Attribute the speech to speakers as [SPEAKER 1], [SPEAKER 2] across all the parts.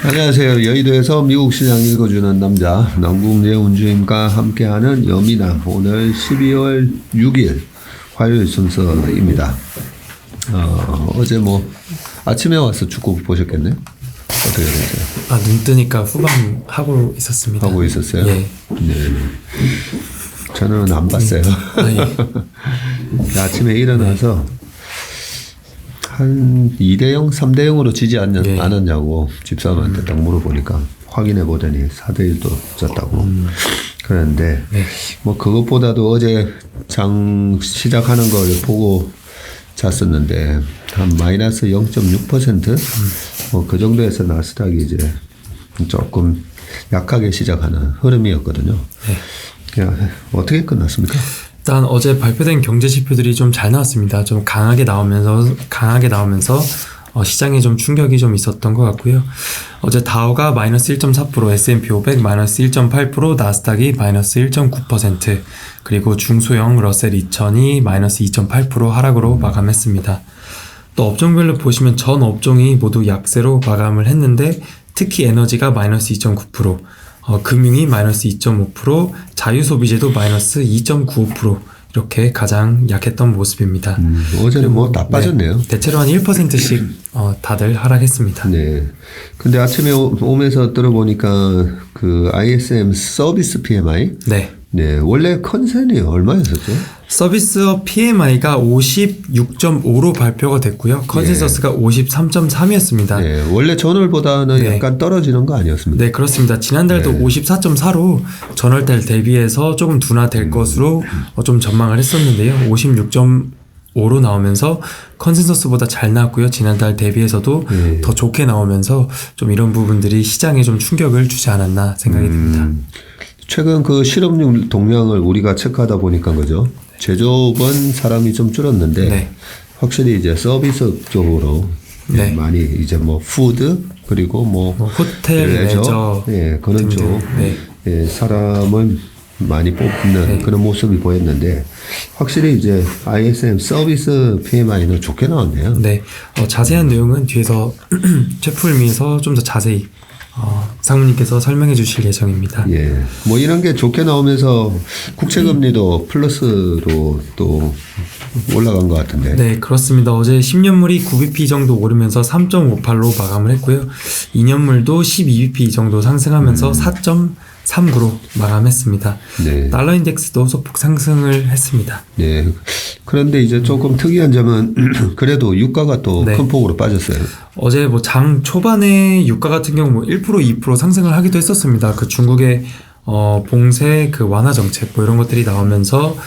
[SPEAKER 1] 안녕하세요. 여의도에서 미국 시장 읽어주는 남자 남궁재 운주임과 함께하는 여미남 오늘 12월 6일 화요일 순서입니다. 어제 아침에 와서 축구 보셨겠네요? 어떻게 됐어요?
[SPEAKER 2] 눈 뜨니까 후반 하고 있었습니다.
[SPEAKER 1] 하고 있었어요?
[SPEAKER 2] 예.
[SPEAKER 1] 네. 저는 안 봤어요.
[SPEAKER 2] 예.
[SPEAKER 1] 아침에 일어나서 한 2대0, 3대0으로 지지 않았냐고 집사람한테 딱 물어보니까 확인해 보더니 4대1도 졌다고 그랬는데 그것보다도 어제 장 시작하는 걸 보고 잤었는데 한 마이너스 0.6% 그 정도에서 나스닥이 이제 조금 약하게 시작하는 흐름이었거든요. 어떻게 끝났습니까?
[SPEAKER 2] 일단 어제 발표된 경제 지표들이 좀 잘 나왔습니다. 좀 강하게 나오면서 시장에 좀 충격이 좀 있었던 것 같고요. 어제 다우가 마이너스 1.4%, S&P 500 마이너스 1.8%, 나스닥이 마이너스 1.9%, 그리고 중소형 러셀 2000이 마이너스 2.8% 하락으로 마감했습니다. 또 업종별로 보시면 전 업종이 모두 약세로 마감을 했는데 특히 에너지가 마이너스 2.9%, 금융이 마이너스 2.5%, 자유소비재도 마이너스 2.95% 이렇게 가장 약했던 모습입니다.
[SPEAKER 1] 어제는 다 빠졌네요.
[SPEAKER 2] 대체로 한 1%씩 다들 하락했습니다.
[SPEAKER 1] 네. 근데 아침에 오면서 들어보니까 그 ISM 서비스 PMI. 네. 원래 컨센이 얼마였었죠?
[SPEAKER 2] 서비스업 PMI가 56.5로 발표가 됐고요. 컨센서스가 53.3이었습니다.
[SPEAKER 1] 네. 원래 전월보다는 약간 떨어지는 거 아니었습니까?
[SPEAKER 2] 네, 그렇습니다. 지난달도 54.4로 전월달 대비해서 조금 둔화될 것으로 좀 전망을 했었는데요. 56.5로 나오면서 컨센서스보다 잘 나왔고요. 지난달 대비해서도 더 좋게 나오면서 좀 이런 부분들이 시장에 좀 충격을 주지 않았나 생각이 듭니다.
[SPEAKER 1] 최근 그 실업률 동향을 우리가 체크하다 보니까 그죠? 제조업은 사람이 좀 줄었는데 확실히 이제 서비스 쪽으로 많이 이제 푸드 그리고
[SPEAKER 2] 호텔, 레저
[SPEAKER 1] 그런 쪽 사람을 많이 뽑는 그런 모습이 보였는데 확실히 이제 ISM 서비스 PMI는 좋게 나왔네요.
[SPEAKER 2] 네, 자세한 내용은 뒤에서 최풀미에서 좀 더 자세히 상무님께서 설명해 주실 예정입니다.
[SPEAKER 1] 예. 이런 게 좋게 나오면서 국채금리도 플러스로 또 올라간 것 같은데.
[SPEAKER 2] 네, 그렇습니다. 어제 10년물이 9bp 정도 오르면서 3.58로 마감을 했고요. 2년물도 12bp 정도 상승하면서 4.39로 마감했습니다.
[SPEAKER 1] 네.
[SPEAKER 2] 달러 인덱스도 소폭 상승을 했습니다.
[SPEAKER 1] 네. 그런데 이제 조금 특이한 점은 그래도 유가가 또 큰 폭으로 빠졌어요.
[SPEAKER 2] 어제 장 초반에 유가 같은 경우 1%, 2% 상승을 하기도 했었습니다. 그 중국의 봉쇄 그 완화 정책 이런 것들이 나오면서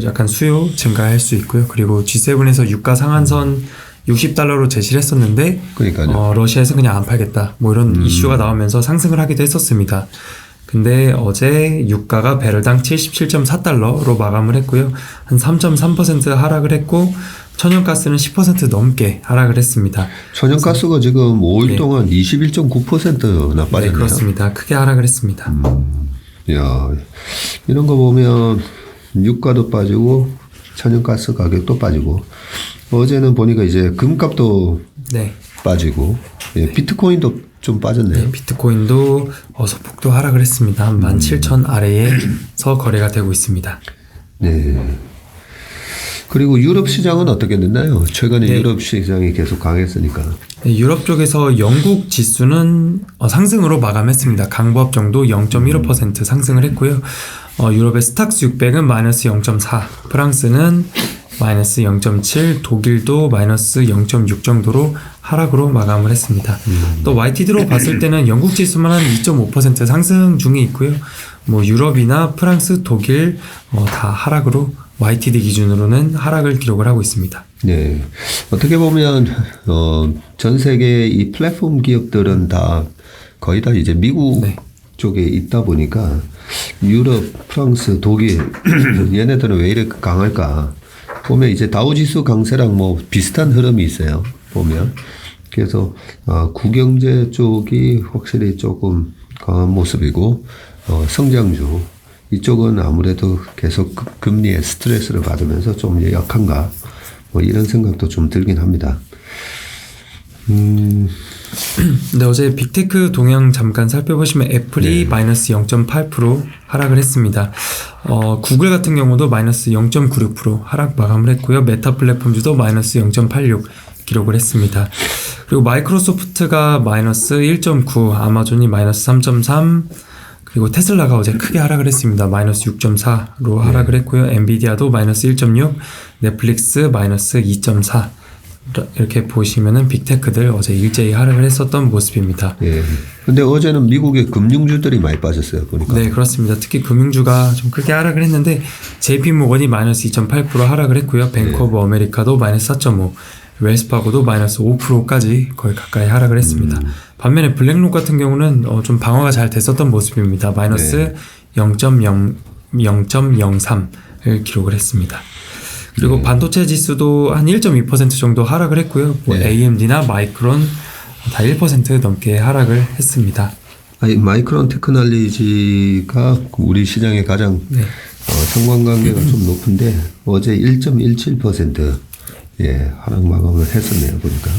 [SPEAKER 2] 약간 수요 증가할 수 있고요. 그리고 G7에서 유가 상한선 60달러로 제시를 했었는데 러시아에서 그냥 안 팔겠다 이런 이슈가 나오면서 상승을 하기도 했었습니다. 근데 어제 유가가 배럴당 77.4달러로 마감을 했고요. 한 3.3% 하락을 했고 천연가스는 10% 넘게 하락을 했습니다.
[SPEAKER 1] 천연가스가 지금 5일 동안 21.9%나 빠졌네요.
[SPEAKER 2] 네, 그렇습니다. 크게 하락을 했습니다.
[SPEAKER 1] 야, 이런 거 보면 유가도 빠지고 천연가스 가격도 빠지고 어제는 보니까 이제 금값도 빠지고 비트코인도 좀 빠졌네요.
[SPEAKER 2] 네, 비트코인도 소폭도 하락을 했습니다. 한 17,000 아래에서 거래가 되고 있습니다.
[SPEAKER 1] 네. 그리고 유럽 시장은 어떻게 됐나요? 최근에 유럽 시장이 계속 강했으니까.
[SPEAKER 2] 네, 유럽 쪽에서 영국 지수는 상승으로 마감했습니다. 강보합 정도 0.15% 상승을 했고요. 유럽의 스탁스 600은 마이너스 0.4, 프랑스는 마이너스 0.7, 독일도 마이너스 0.6 정도로 하락으로 마감을 했습니다. 또 YTD로 봤을 때는 영국 지수만 한 2.5% 상승 중에 있고요. 유럽이나 프랑스, 독일 다 하락으로 YTD 기준으로는 하락을 기록을 하고 있습니다.
[SPEAKER 1] 네, 어떻게 보면 전 세계 이 플랫폼 기업들은 다 거의 다 이제 미국 쪽에 있다 보니까 유럽, 프랑스, 독일 얘네들은 왜 이렇게 강할까? 보면 이제 다우지수 강세랑 비슷한 흐름이 있어요. 보면 그래서 구경제 쪽이 확실히 조금 강한 모습이고 성장주 이쪽은 아무래도 계속 금리의 스트레스를 받으면서 좀 약한가 이런 생각도 좀 들긴 합니다.
[SPEAKER 2] 근데 어제 빅테크 동향 잠깐 살펴보시면 애플이 마이너스 0.8% 하락을 했습니다. 구글 같은 경우도 마이너스 0.96% 하락 마감을 했고요. 메타 플랫폼주도 마이너스 0.86 기록을 했습니다. 그리고 마이크로소프트가 마이너스 1.9, 아마존이 마이너스 3.3, 그리고 테슬라가 어제 크게 하락을 했습니다. 마이너스 6.4로 하락을 했고요. 엔비디아도 마이너스 1.6, 넷플릭스 마이너스 2.4. 이렇게 보시면은 빅테크들 어제 일제히 하락을 했었던 모습입니다.
[SPEAKER 1] 예. 근데 어제는 미국의 금융주들이 많이 빠졌어요, 보니까.
[SPEAKER 2] 네, 그렇습니다. 특히 금융주가 좀 크게 하락을 했는데 JP모건이 마이너스 2.8% 하락을 했고요. 뱅크 오브 아메리카도 마이너스 4.5, 웰스파고도 마이너스 5%까지 거의 가까이 하락을 했습니다. 반면에 블랙록 같은 경우는 좀 방어가 잘 됐었던 모습입니다. 마이너스 0.03을 기록을 했습니다. 그리고 반도체 지수도 한 1.2% 정도 하락을 했고요. AMD나 마이크론 다 1% 넘게 하락을 했습니다.
[SPEAKER 1] 아니, 마이크론 테크놀로지가 우리 시장의 가장 상관관계가 좀 높은데 어제 1.17% 하락 마감을 했었네요, 보니까.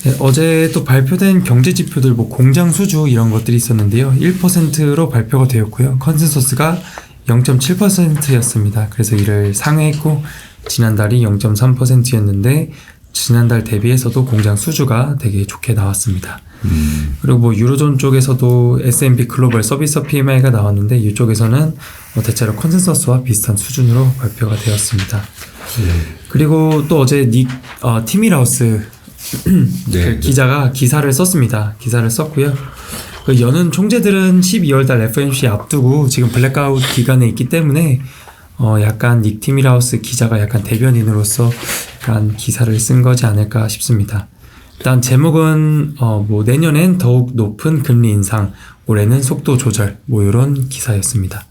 [SPEAKER 2] 네, 어제 또 발표된 경제 지표들 공장 수주 이런 것들이 있었는데요. 1%로 발표가 되었고요. 컨센서스가 0.7%였습니다. 그래서 이를 상회했고 지난달이 0.3%였는데 지난달 대비해서도 공장 수주가 되게 좋게 나왔습니다. 그리고 유로존 쪽에서도 S&P 글로벌 서비스 PMI가 나왔는데 이쪽에서는 대체로 컨센서스와 비슷한 수준으로 발표가 되었습니다. 그리고 또 어제 티미라우스 그 기자가 기사를 썼습니다. 기사를 썼고요. 그 여는 총재들은 12월달 FOMC 앞두고 지금 블랙아웃 기간에 있기 때문에 약간 닉 티미라우스 기자가 약간 대변인으로서 약간 기사를 쓴 거지 않을까 싶습니다. 일단 제목은 내년엔 더욱 높은 금리 인상, 올해는 속도 조절 이런 기사였습니다.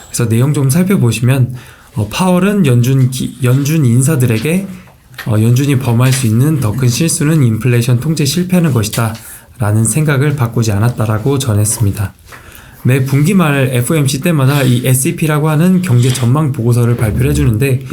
[SPEAKER 2] 그래서 내용 좀 살펴보시면 파월은 연준 인사들에게 연준이 범할 수 있는 더 큰 실수는 인플레이션 통제 실패하는 것이다 라는 생각을 바꾸지 않았다라고 전했습니다. 매 분기 말 FOMC 때마다 이 SEP라고 하는 경제 전망 보고서를 발표를 해주는데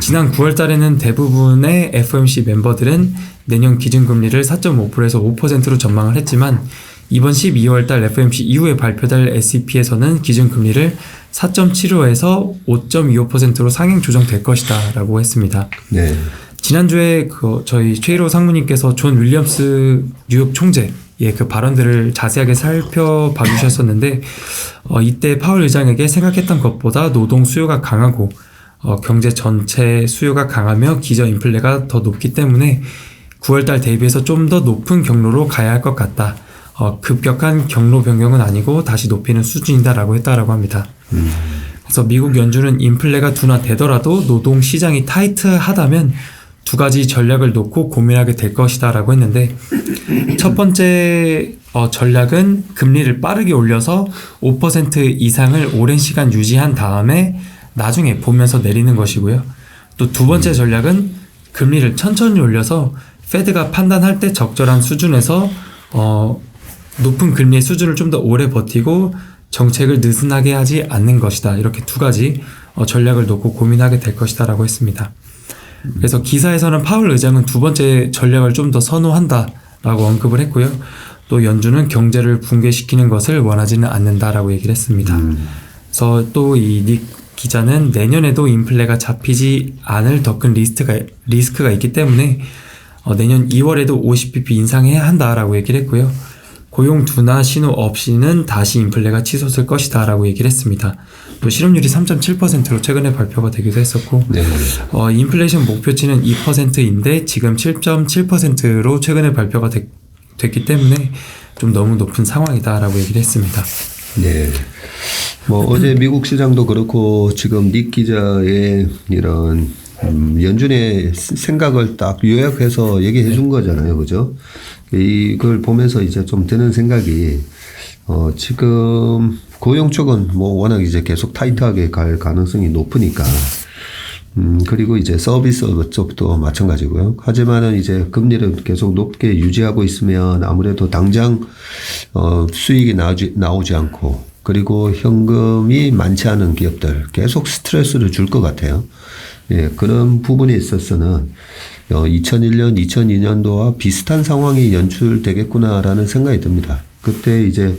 [SPEAKER 2] 지난 9월 달에는 대부분의 FOMC 멤버들은 내년 기준금리를 4.5%에서 5%로 전망을 했지만 이번 12월 달 FOMC 이후에 발표될 SEP에서는 기준금리를 4.75에서 5.25%로 상향 조정될 것이다 라고 했습니다.
[SPEAKER 1] 네.
[SPEAKER 2] 지난주에 저희 최일호 상무님께서 존 윌리엄스 뉴욕 총재의 그 발언들을 자세하게 살펴봐 주셨었는데 이때 파월 의장에게 생각했던 것보다 노동 수요가 강하고 경제 전체 수요가 강하며 기저 인플레가 더 높기 때문에 9월달 대비해서 좀 더 높은 경로로 가야 할 것 같다. 급격한 경로 변경은 아니고 다시 높이는 수준이다라고 했다라고 합니다. 그래서 미국 연준은 인플레가 둔화되더라도 노동 시장이 타이트하다면 두 가지 전략을 놓고 고민하게 될 것이다 라고 했는데 첫 번째 전략은 금리를 빠르게 올려서 5% 이상을 오랜 시간 유지한 다음에 나중에 보면서 내리는 것이고요. 또 두 번째 전략은 금리를 천천히 올려서 페드가 판단할 때 적절한 수준에서 높은 금리의 수준을 좀 더 오래 버티고 정책을 느슨하게 하지 않는 것이다. 이렇게 두 가지 전략을 놓고 고민하게 될 것이다 라고 했습니다. 그래서 기사에서는 파월 의장은 두 번째 전략을 좀 더 선호한다라고 언급을 했고요. 또 연준은 경제를 붕괴시키는 것을 원하지는 않는다라고 얘기를 했습니다. 그래서 또 이 닉 기자는 내년에도 인플레가 잡히지 않을 더 큰 리스크가 있기 때문에 내년 2월에도 50bp 인상해야 한다라고 얘기를 했고요. 고용 둔화 신호 없이는 다시 인플레가 치솟을 것이다 라고 얘기를 했습니다. 또 실업률이 3.7%로 최근에 발표가 되기도 했었고 인플레이션 목표치는 2%인데 지금 7.7%로 최근에 발표가 됐기 때문에 좀 너무 높은 상황이다 라고 얘기를 했습니다.
[SPEAKER 1] 네. 어제 미국 시장도 그렇고 지금 닉 기자의 이런 연준의 생각을 딱 요약해서 얘기해 준 거잖아요. 그죠? 이걸 보면서 이제 좀 드는 생각이, 지금 고용 쪽은 워낙 이제 계속 타이트하게 갈 가능성이 높으니까, 그리고 이제 서비스 쪽도 마찬가지고요. 하지만은 이제 금리를 계속 높게 유지하고 있으면 아무래도 당장, 수익이 나오지 않고, 그리고 현금이 많지 않은 기업들 계속 스트레스를 줄 것 같아요. 예, 그런 부분에 있어서는 2001년, 2002년도와 비슷한 상황이 연출되겠구나라는 생각이 듭니다. 그때 이제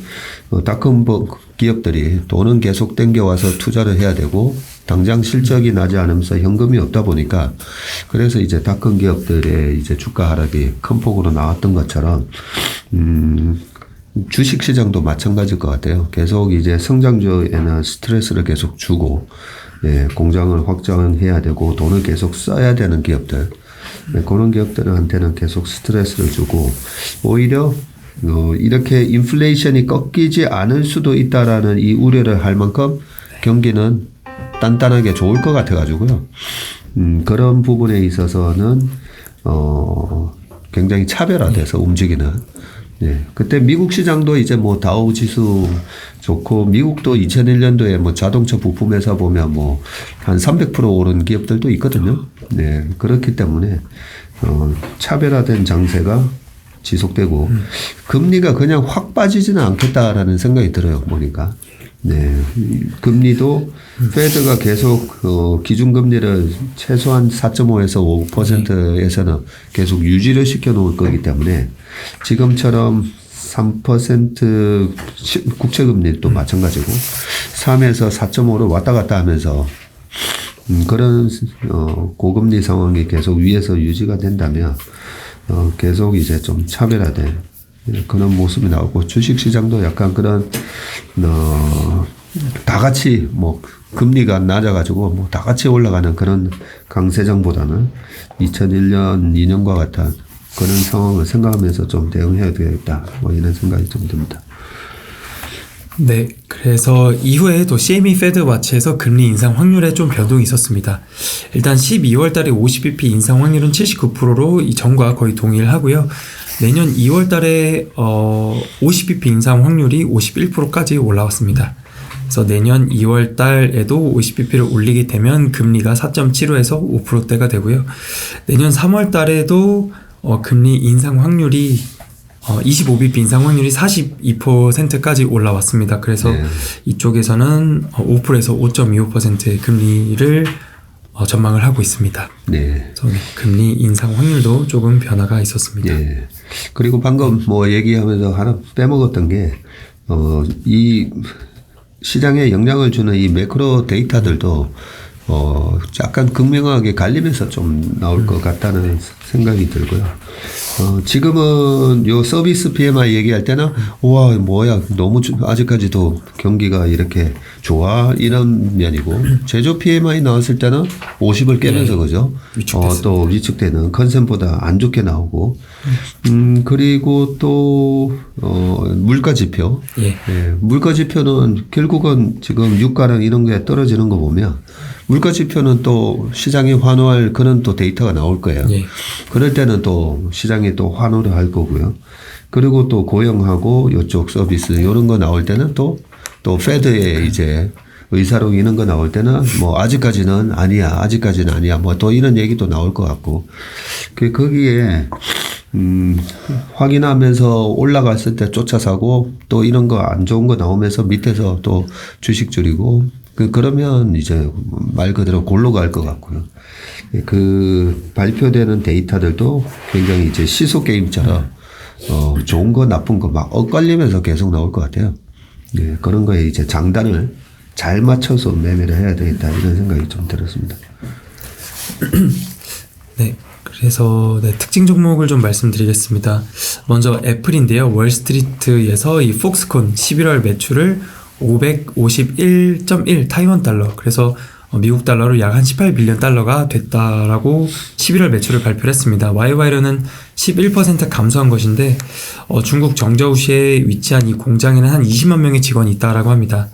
[SPEAKER 1] 닷컴 기업들이 돈은 계속 땡겨와서 투자를 해야 되고 당장 실적이 나지 않으면서 현금이 없다 보니까 그래서 이제 닷컴 기업들의 이제 주가 하락이 큰 폭으로 나왔던 것처럼 주식 시장도 마찬가지일 것 같아요. 계속 이제 성장주에는 스트레스를 계속 주고 공장을 확장해야 되고 돈을 계속 써야 되는 기업들 그런 기업들한테는 계속 스트레스를 주고 오히려 이렇게 인플레이션이 꺾이지 않을 수도 있다라는 이 우려를 할 만큼 경기는 단단하게 좋을 것 같아가지고요. 그런 부분에 있어서는 굉장히 차별화돼서 움직이는. 그때 미국 시장도 이제 뭐 다우 지수 좋고 미국도 2001년도에 뭐 자동차 부품 회사 보면 뭐 한 300% 오른 기업들도 있거든요. 그렇기 때문에 차별화된 장세가 지속되고 금리가 그냥 확 빠지지는 않겠다라는 생각이 들어요. 보니까. 금리도 페드가 계속 기준금리를 최소한 4.5에서 5%에서는 계속 유지를 시켜 놓을 거기 때문에 지금처럼 3% 국채금리도 마찬가지고 3에서 4.5로 왔다 갔다 하면서 그런 고금리 상황이 계속 위에서 유지가 된다면 계속 이제 좀 차별화된 그런 모습이 나오고 주식시장도 약간 그런 다 같이 뭐 금리가 낮아가지고 뭐 다 같이 올라가는 그런 강세장보다는 2001년, 2년과 같은 그런 상황을 생각하면서 좀 대응해야 되겠다 뭐 이런 생각이 좀 듭니다.
[SPEAKER 2] 네, 그래서 이후에도 CME 페드 와치에서 금리 인상 확률에 좀 변동이 있었습니다. 일단 12월 달에 50bp 인상 확률은 79%로 이 전과 거의 동일하고요. 내년 2월 달에 50bp 인상 확률이 51%까지 올라왔습니다. 그래서 내년 2월 달에도 50bp를 올리게 되면 금리가 4.75에서 5%대가 되고요. 내년 3월 달에도 금리 인상 확률이 25bp 인상 확률이 42%까지 올라왔습니다. 그래서 이쪽에서는 5%에서 5.25%의 금리를 전망을 하고 있습니다. 그래서 금리 인상 확률도 조금 변화가 있었습니다.
[SPEAKER 1] 그리고 방금 뭐 얘기하면서 하나 빼먹었던 게 이 시장에 영향을 주는 이 매크로 데이터들도 약간 극명하게 갈리면서 좀 나올 것 같다는 생각이 들고요. 지금은 요 서비스 PMI 얘기할 때는 와 뭐야 너무 아직까지도 경기가 이렇게 좋아 이런 면이고 제조 PMI 나왔을 때는 50을 깨면서 그죠? 또 위축되는 컨센보다 안 좋게 나오고 그리고 또 물가 지표 물가 지표는 결국은 지금 유가랑 이런 게 떨어지는 거 보면 물가 지표는 또 시장이 환호할 그런 또 데이터가 나올 거예요. 그럴 때는 또 시장이 또 환호를 할 거고요. 그리고 또 고용하고 이쪽 서비스 이런 거 나올 때는 또 페드의 이제 의사록 이런 거 나올 때는 뭐 아직까지는 아니야 뭐 또 이런 얘기도 나올 것 같고 거기에 확인하면서 올라갔을 때 쫓아 사고 또 이런 거 안 좋은 거 나오면서 밑에서 또 주식 줄이고 그러면 이제 말 그대로 골로 갈 것 같고요. 그 발표되는 데이터들도 굉장히 이제 시소 게임처럼 좋은 거 나쁜 거 막 엇갈리면서 계속 나올 것 같아요. 그런 거에 이제 장단을 잘 맞춰서 매매를 해야 되겠다 이런 생각이 좀 들었습니다.
[SPEAKER 2] 네. 그래서 특징 종목을 좀 말씀드리겠습니다. 먼저 애플인데요. 월스트리트에서 이 폭스콘 11월 매출을 551.1 타이완 달러 그래서 미국 달러로 약 한 18빌리언 달러가 됐다라고 11월 매출을 발표를 했습니다. YY로는 11% 감소한 것인데 중국 정저우시에 위치한 이 공장에는 한 20만 명의 직원이 있다라고 합니다.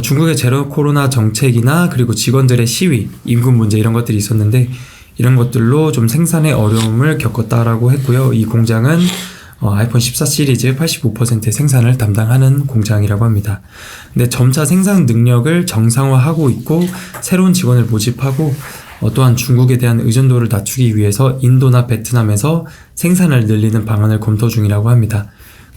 [SPEAKER 2] 중국의 제로 코로나 정책이나 그리고 직원들의 시위, 임금 문제 이런 것들이 있었는데 이런 것들로 좀 생산에 어려움을 겪었다라고 했고요. 이 공장은 아이폰 14 시리즈 85%의 생산을 담당하는 공장이라고 합니다. 근데 점차 생산 능력을 정상화하고 있고 새로운 직원을 모집하고 또한 중국에 대한 의존도를 낮추기 위해서 인도나 베트남에서 생산을 늘리는 방안을 검토 중이라고 합니다.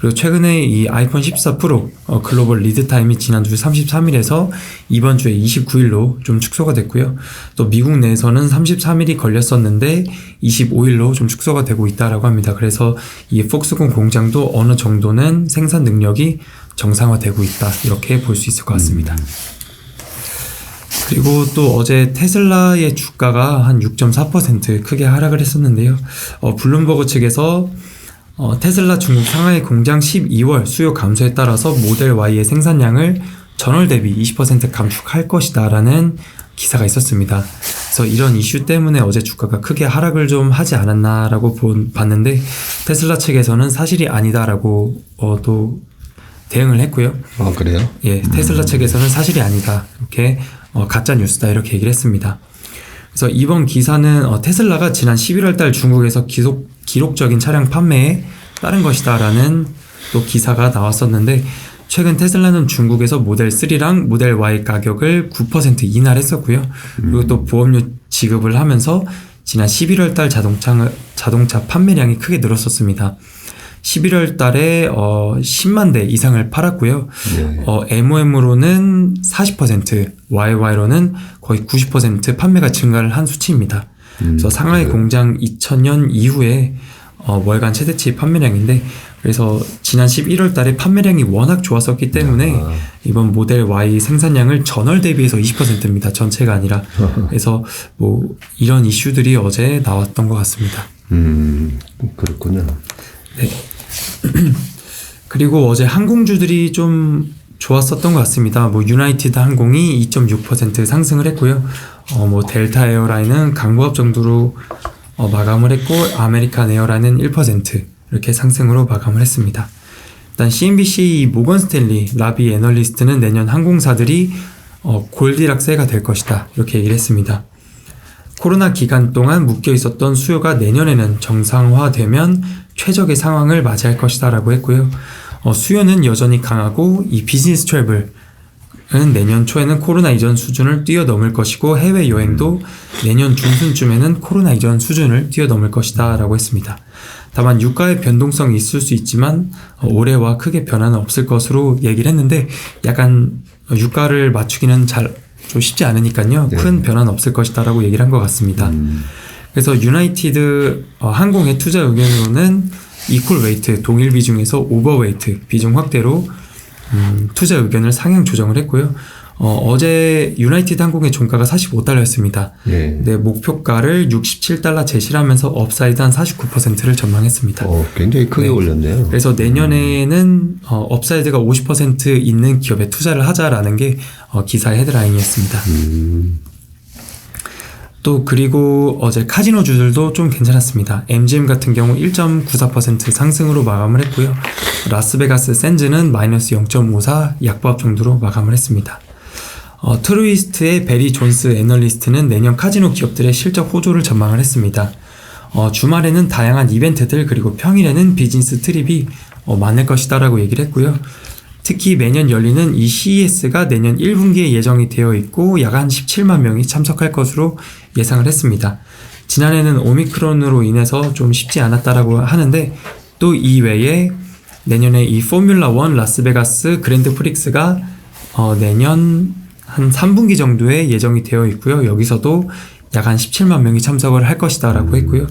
[SPEAKER 2] 그리고 최근에 이 아이폰 14 프로 글로벌 리드 타임이 지난주 33일에서 이번 주에 29일로 좀 축소가 됐고요. 또 미국 내에서는 33일이 걸렸었는데 25일로 좀 축소가 되고 있다라고 합니다. 그래서 이 폭스콘 공장도 어느 정도는 생산 능력이 정상화되고 있다, 이렇게 볼 수 있을 것 같습니다. 그리고 또 어제 테슬라의 주가가 한 6.4% 크게 하락을 했었는데요. 블룸버그 측에서 테슬라 중국 상하이 공장 12월 수요 감소에 따라서 모델 Y의 생산량을 전월 대비 20% 감축할 것이다 라는 기사가 있었습니다. 그래서 이런 이슈 때문에 어제 주가가 크게 하락을 좀 하지 않았나라고 봤는데, 테슬라 측에서는 사실이 아니다라고 또 대응을 했고요.
[SPEAKER 1] 아, 그래요?
[SPEAKER 2] 예, 테슬라 측에서는 사실이 아니다, 이렇게 가짜 뉴스다, 이렇게 얘기를 했습니다. 그래서 이번 기사는 테슬라가 지난 11월 달 중국에서 기록적인 차량 판매에 따른 것이다 라는 또 기사가 나왔었는데, 최근 테슬라는 중국에서 모델 3랑 모델 Y 가격을 9% 인하했었고요. 그리고 또 보험료 지급을 하면서 지난 11월 달 자동차 판매량이 크게 늘었었습니다. 11월 달에 10만 대 이상을 팔았고요.
[SPEAKER 1] 네.
[SPEAKER 2] MOM으로는 40%, YY로는 거의 90% 판매가 증가를 한 수치입니다. 그래서 상하이 공장 2000년 이후에 월간 최대치 판매량인데, 그래서 지난 11월 달에 판매량이 워낙 좋았었기 때문에 이번 모델 Y 생산량을 전월 대비해서 20%입니다. 전체가 아니라. 그래서 뭐 이런 이슈들이 어제 나왔던 것 같습니다.
[SPEAKER 1] 그렇군요.
[SPEAKER 2] 네. 그리고 어제 항공주들이 좀 좋았었던 것 같습니다. 뭐 유나이티드 항공이 2.6% 상승을 했고요. 뭐 델타 에어라인은 강보합 정도로 마감을 했고, 아메리칸 에어라인은 1% 이렇게 상승으로 마감을 했습니다. 일단 CNBC 모건 스탠리 라비 애널리스트는 내년 항공사들이 골디락스해가 될 것이다, 이렇게 얘기를 했습니다. 코로나 기간 동안 묶여 있었던 수요가 내년에는 정상화되면 최적의 상황을 맞이할 것이다 라고 했고요. 수요는 여전히 강하고 이 비즈니스 트래블은 내년 초에는 코로나 이전 수준을 뛰어넘을 것이고, 해외여행도 내년 중순쯤에는 코로나 이전 수준을 뛰어넘을 것이다 라고 했습니다. 다만 유가의 변동성이 있을 수 있지만 올해와 크게 변화는 없을 것으로 얘기를 했는데, 약간 유가를 맞추기는 좀 쉽지 않으니까요.
[SPEAKER 1] 네.
[SPEAKER 2] 큰 변화는 없을 것이다 라고 얘기를 한 것 같습니다. 그래서 유나이티드 항공의 투자 의견으로는 이퀄 웨이트 동일 비중에서 오버웨이트 비중 확대로 투자 의견을 상향 조정을 했고요. 어제 유나이티드 항공의 종가가 $45였습니다.
[SPEAKER 1] 예.
[SPEAKER 2] 네, 목표가를 $67 제시를 하면서 업사이드 한 49%를 전망했습니다.
[SPEAKER 1] 굉장히 크게
[SPEAKER 2] 네.
[SPEAKER 1] 올렸네요.
[SPEAKER 2] 그래서 내년에는 업사이드가 50% 있는 기업에 투자를 하자라는 게 기사의 헤드라인이었습니다. 또 그리고 어제 카지노주들도 좀 괜찮았습니다. MGM 같은 경우 1.94% 상승으로 마감을 했고요. 라스베가스 샌즈는 마이너스 0.54 약보합 정도로 마감을 했습니다. 트루이스트의 베리 존스 애널리스트는 내년 카지노 기업들의 실적 호조를 전망을 했습니다. 주말에는 다양한 이벤트들, 그리고 평일에는 비즈니스 트립이 많을 것이다 라고 얘기를 했고요. 특히 매년 열리는 이 CES가 내년 1분기에 예정이 되어 있고 약 한 17만 명이 참석할 것으로 예상을 했습니다. 지난해는 오미크론으로 인해서 좀 쉽지 않았다라고 하는데, 또 이외에 내년에 이 포뮬라 1 라스베가스 그랜드 프릭스가 내년 한 3분기 정도에 예정이 되어 있고요. 여기서도 약 한 17만 명이 참석을 할 것이다 라고 했고요.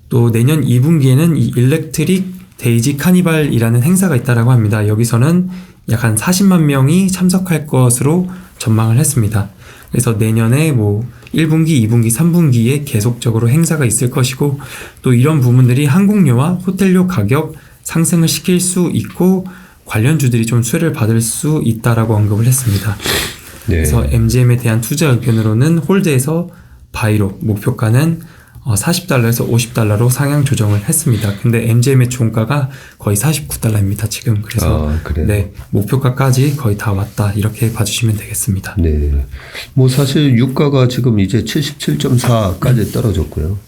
[SPEAKER 2] 또 내년 2분기에는 이 일렉트릭 데이지 카니발이라는 행사가 있다라고 합니다. 여기서는 약 한 40만 명이 참석할 것으로 전망을 했습니다. 그래서 내년에 뭐 1분기, 2분기, 3분기에 계속적으로 행사가 있을 것이고, 또 이런 부분들이 항공료와 호텔료 가격 상승을 시킬 수 있고 관련주들이 좀 수혜를 받을 수 있다라고 언급을 했습니다.
[SPEAKER 1] 네.
[SPEAKER 2] 그래서 MGM에 대한 투자 의견으로는 홀드에서 바이로 목표가는 $40에서 $50로 상향 조정을 했습니다. 근데 MGM의 종가가 거의 $49입니다, 지금. 그래서
[SPEAKER 1] 그래요?
[SPEAKER 2] 네, 목표가까지 거의 다 왔다, 이렇게 봐주시면 되겠습니다.
[SPEAKER 1] 네. 뭐 사실 유가가 지금 이제 77.4까지 떨어졌고요.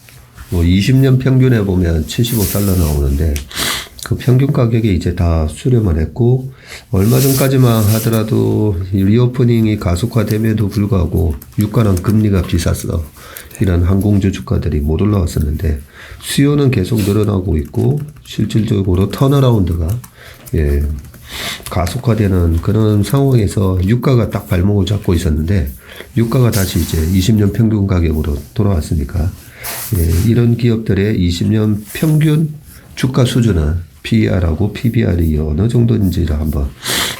[SPEAKER 1] 뭐 20년 평균에 보면 $75 나오는데, 그 평균 가격에 이제 다 수렴을 했고, 얼마 전까지만 하더라도 리오프닝이 가속화됨에도 불구하고 유가랑 금리가 비쌌어. 이런 항공주 주가들이 못 올라왔었는데, 수요는 계속 늘어나고 있고, 실질적으로 턴어라운드가, 예, 가속화되는 그런 상황에서 유가가 딱 발목을 잡고 있었는데, 유가가 다시 이제 20년 평균 가격으로 돌아왔으니까, 예, 이런 기업들의 20년 평균 주가 수준은 PER하고 PBR이 어느 정도인지를 한번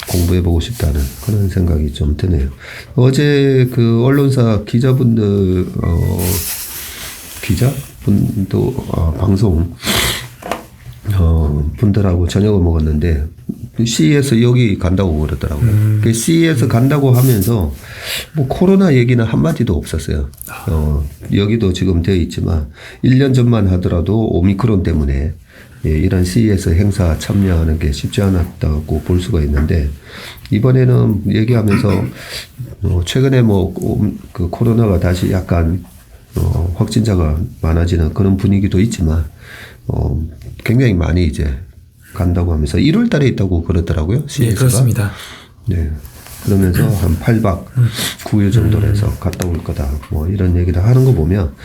[SPEAKER 1] 공부해보고 싶다는 그런 생각이 좀 드네요. 어제 그 언론사 기자분들, 기자분도, 방송, 분들하고 저녁을 먹었는데, CES 여기 간다고 그러더라고요. 그 CES 간다고 하면서, 뭐 코로나 얘기는 한마디도 없었어요. 여기도 지금 되어 있지만, 1년 전만 하더라도 오미크론 때문에, 예, 이런 CES 행사 참여하는 게 쉽지 않았다고 볼 수가 있는데, 이번에는 얘기하면서, 최근에 그 코로나가 다시 약간, 확진자가 많아지는 그런 분위기도 있지만, 굉장히 많이 이제 간다고 하면서 1월 달에 있다고 그러더라고요.
[SPEAKER 2] 네,
[SPEAKER 1] CES가.
[SPEAKER 2] 그렇습니다.
[SPEAKER 1] 네. 그러면서 한 8박 9일 정도로 해서 갔다 올 거다. 뭐 이런 얘기를 하는 거 보면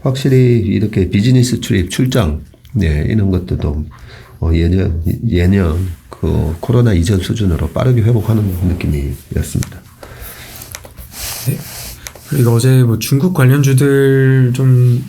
[SPEAKER 1] 확실히 이렇게 비즈니스 출장, 네, 이런 것들도 예년 그 코로나 이전 수준으로 빠르게 회복하는 느낌이었습니다.
[SPEAKER 2] 네. 그리고 어제 뭐 중국 관련주들 좀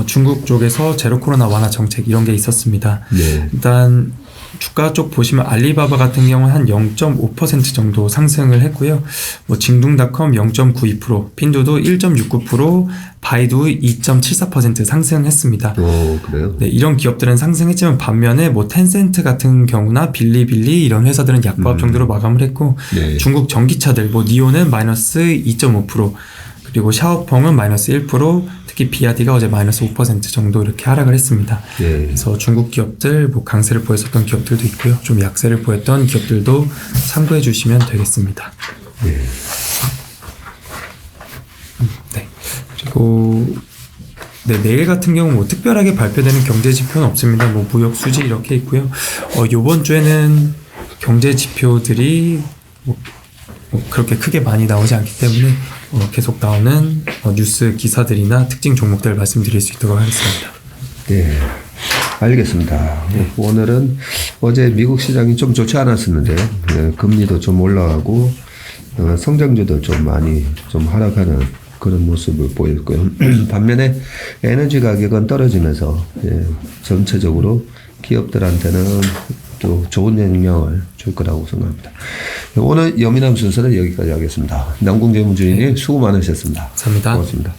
[SPEAKER 2] 중국 쪽에서 제로 코로나 완화 정책 이런 게 있었습니다.
[SPEAKER 1] 네.
[SPEAKER 2] 일단 주가 쪽 보시면 알리바바 같은 경우는 한 0.5% 정도 상승을 했고요. 뭐 징둥닷컴 0.92%, 핀두도 1.69%, 바이두 2.74% 상승했습니다.
[SPEAKER 1] 오, 그래요?
[SPEAKER 2] 네, 이런 기업들은 상승했지만 반면에 뭐 텐센트 같은 경우나 빌리빌리 이런 회사들은 약보합 정도로 마감을 했고,
[SPEAKER 1] 네.
[SPEAKER 2] 중국 전기차들 뭐 니오는 마이너스 2.5%, 그리고 샤오펑은 마이너스 1%, 특히 비아디가 어제 마이너스 5% 정도 이렇게 하락을 했습니다.
[SPEAKER 1] 네.
[SPEAKER 2] 그래서 중국 기업들 뭐 강세를 보였었던 기업들도 있고요. 좀 약세를 보였던 기업들도 참고해 주시면 되겠습니다.
[SPEAKER 1] 네.
[SPEAKER 2] 네. 그리고 네, 내일 같은 경우 뭐 특별하게 발표되는 경제 지표는 없습니다. 뭐 무역 수지 이렇게 있고요. 요번 주에는 경제 지표들이 뭐 그렇게 크게 많이 나오지 않기 때문에 계속 나오는 뉴스 기사들이나 특징 종목들을 말씀드릴 수 있도록 하겠습니다.
[SPEAKER 1] 네, 알겠습니다. 오늘은 어제 미국 시장이 좀 좋지 않았었는데, 네, 금리도 좀 올라가고, 성장주도 좀 많이 좀 하락하는 그런 모습을 보였고요. 반면에 에너지 가격은 떨어지면서, 예, 전체적으로 기업들한테는 또 좋은 영향을 줄 거라고 생각합니다. 오늘 여미남 순서는 여기까지 하겠습니다. 남궁재무 주인님 수고 많으셨습니다.
[SPEAKER 2] 감사합니다.
[SPEAKER 1] 고맙습니다.